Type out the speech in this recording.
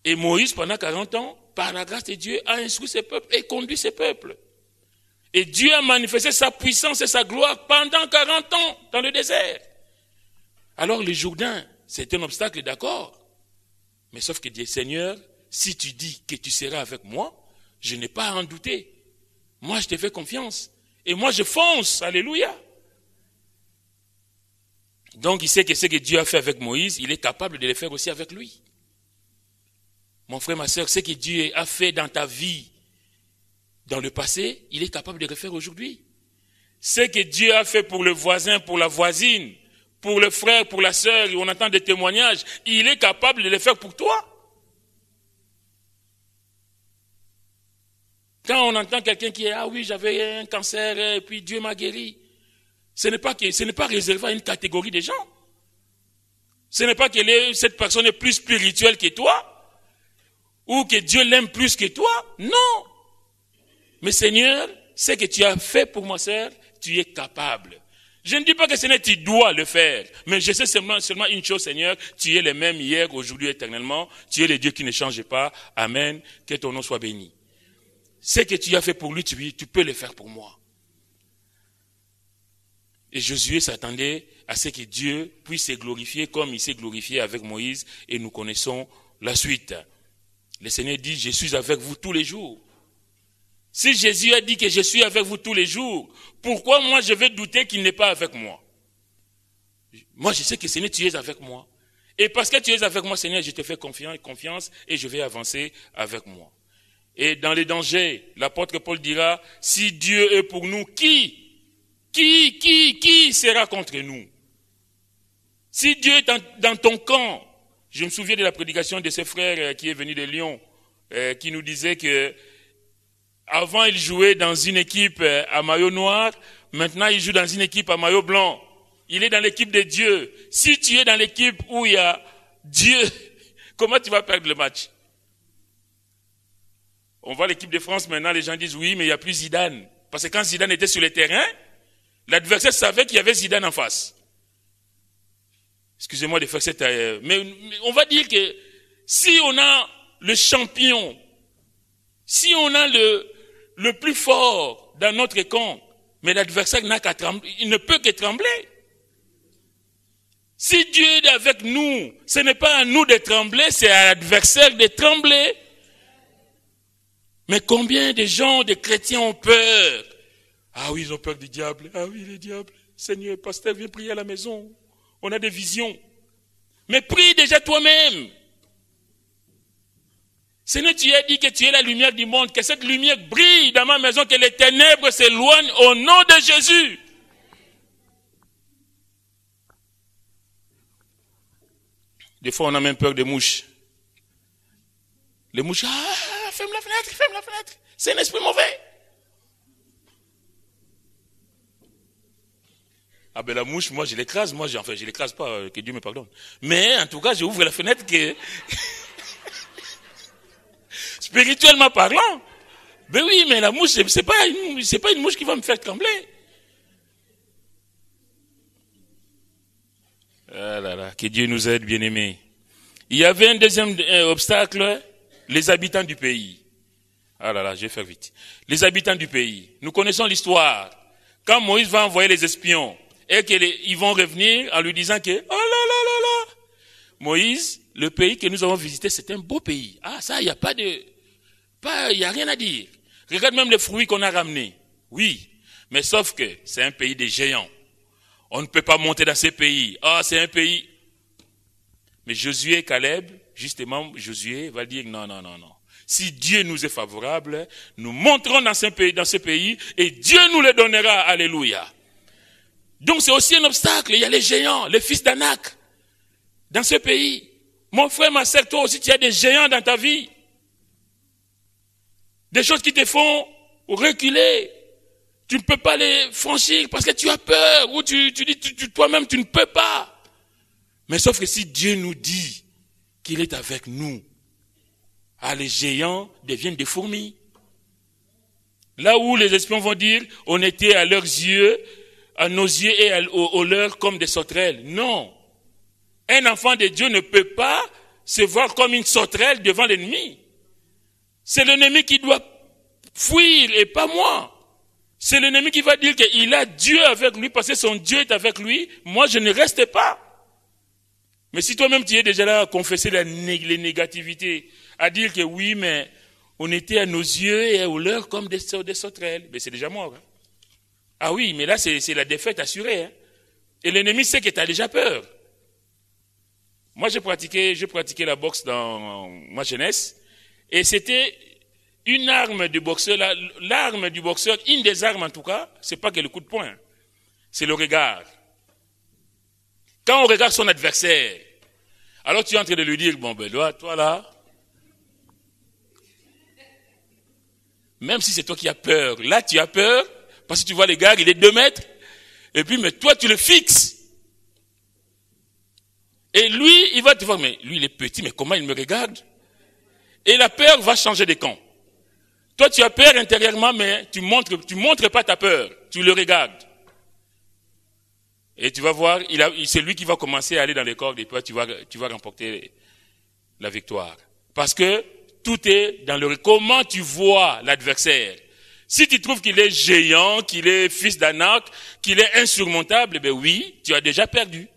Et Moïse, pendant 40 ans, par la grâce de Dieu, a instruit ses peuples et conduit ses peuples. Et Dieu a manifesté sa puissance et sa gloire pendant 40 ans dans le désert. Alors le Jourdain, c'est un obstacle, d'accord. Mais sauf que Dieu, Seigneur, si tu dis que tu seras avec moi, je n'ai pas à en douter. Moi, je te fais confiance. Et moi, je fonce. Alléluia. Donc, il sait que ce que Dieu a fait avec Moïse, il est capable de le faire aussi avec lui. Mon frère, ma soeur, ce que Dieu a fait dans ta vie, dans le passé, il est capable de le faire aujourd'hui. Ce que Dieu a fait pour le voisin, pour la voisine, pour le frère, pour la sœur, on entend des témoignages, il est capable de le faire pour toi. Quand on entend quelqu'un qui est, ah oui, j'avais un cancer et puis Dieu m'a guéri, ce n'est pas réservé à une catégorie de gens. Ce n'est pas que cette personne est plus spirituelle que toi, ou que Dieu l'aime plus que toi. Non. Mais Seigneur, ce que tu as fait pour ma sœur, tu es capable. Je ne dis pas que Seigneur, tu dois le faire. Mais je sais seulement une chose, Seigneur, tu es le même hier, aujourd'hui, éternellement. Tu es le Dieu qui ne change pas. Amen. Que ton nom soit béni. Ce que tu as fait pour lui, tu peux le faire pour moi. Et Josué s'attendait à ce que Dieu puisse se glorifier comme il s'est glorifié avec Moïse. Et nous connaissons la suite. Le Seigneur dit, je suis avec vous tous les jours. Si Jésus a dit que je suis avec vous tous les jours, pourquoi moi je vais douter qu'il n'est pas avec moi? Moi je sais que Seigneur, tu es avec moi. Et parce que tu es avec moi, Seigneur, je te fais confiance et je vais avancer avec moi. Et dans les dangers, l'apôtre Paul dira, si Dieu est pour nous, qui sera contre nous? Si Dieu est dans ton camp, je me souviens de la prédication de ce frère qui est venu de Lyon, qui nous disait que avant il jouait dans une équipe à maillot noir, maintenant il joue dans une équipe à maillot blanc. Il est dans l'équipe de Dieu. Si tu es dans l'équipe où il y a Dieu, comment tu vas perdre le match? On voit l'équipe de France maintenant, les gens disent oui, mais il n'y a plus Zidane. Parce que quand Zidane était sur le terrain, l'adversaire savait qu'il y avait Zidane en face. Excusez-moi de faire cette... mais on va dire que si on a le champion, si on a le plus fort dans notre camp, mais l'adversaire n'a qu'à trembler, il ne peut que trembler. Si Dieu est avec nous, ce n'est pas à nous de trembler, c'est à l'adversaire de trembler. Mais combien de gens, de chrétiens ont peur? Ah oui, ils ont peur du diable. Ah oui, le diable. Seigneur, pasteur, viens prier à la maison. On a des visions. Mais prie déjà toi-même. Seigneur, tu as dit que tu es la lumière du monde, que cette lumière brille dans ma maison, que les ténèbres s'éloignent au nom de Jésus. Des fois, on a même peur des mouches. Les mouches, ferme la fenêtre. C'est un esprit mauvais. Ah ben la mouche, moi je l'écrase, je l'écrase pas, que Dieu me pardonne. Mais en tout cas, je ouvre la fenêtre que... Spirituellement parlant. Ben oui, mais la mouche, c'est pas une mouche qui va me faire trembler. Ah là là, que Dieu nous aide, bien-aimés. Il y avait un deuxième obstacle, les habitants du pays. Ah là là, je vais faire vite. Les habitants du pays. Nous connaissons l'histoire. Quand Moïse va envoyer les espions, et qu'ils vont revenir en lui disant que, oh là là là là, Moïse, le pays que nous avons visité, c'est un beau pays. Ah, ça, il n'y a rien à dire. Regarde même les fruits qu'on a ramenés. Oui, mais sauf que c'est un pays de géants. On ne peut pas monter dans ces pays. Ah, c'est un pays. Mais Josué et Caleb, justement, Josué va dire non. Si Dieu nous est favorable, nous monterons dans ce pays et Dieu nous le donnera. Alléluia. Donc c'est aussi un obstacle. Il y a les géants, les fils d'Anak, dans ce pays. Mon frère, ma sœur, toi aussi, tu as des géants dans ta vie. Des choses qui te font reculer. Tu ne peux pas les franchir parce que tu as peur. Ou tu dis toi-même, tu ne peux pas. Mais sauf que si Dieu nous dit qu'il est avec nous, les géants deviennent des fourmis. Là où les espions vont dire, on était à leurs yeux, à nos yeux et aux leurs comme des sauterelles. Non. Un enfant de Dieu ne peut pas se voir comme une sauterelle devant l'ennemi. C'est l'ennemi qui doit fuir et pas moi. C'est l'ennemi qui va dire qu'il a Dieu avec lui parce que son Dieu est avec lui. Moi, je ne reste pas. Mais si toi-même tu es déjà là à confesser les négativités, à dire que oui, mais on était à nos yeux et aux leurs comme des sauterelles, mais c'est déjà mort. Hein? Ah oui, mais là c'est la défaite assurée. Hein? Et l'ennemi sait que tu as déjà peur. Moi j'ai pratiqué la boxe dans ma jeunesse et c'était une arme du boxeur. L'arme du boxeur, une des armes en tout cas, c'est pas que le coup de poing, c'est le regard. Quand on regarde son adversaire, alors tu es en train de lui dire, bon ben toi là, même si c'est toi qui as peur, là tu as peur, parce que tu vois le gars, il est 2 mètres, et puis mais toi tu le fixes. Et lui, il va te voir, mais lui il est petit, mais comment il me regarde? Et la peur va changer de camp. Toi tu as peur intérieurement, mais tu montres pas ta peur, tu le regardes. Et tu vas voir, c'est lui qui va commencer à aller dans les cordes et toi tu vas remporter la victoire. Parce que tout est dans le comment tu vois l'adversaire. Si tu trouves qu'il est géant, qu'il est fils d'Anak, qu'il est insurmontable, ben oui, tu as déjà perdu.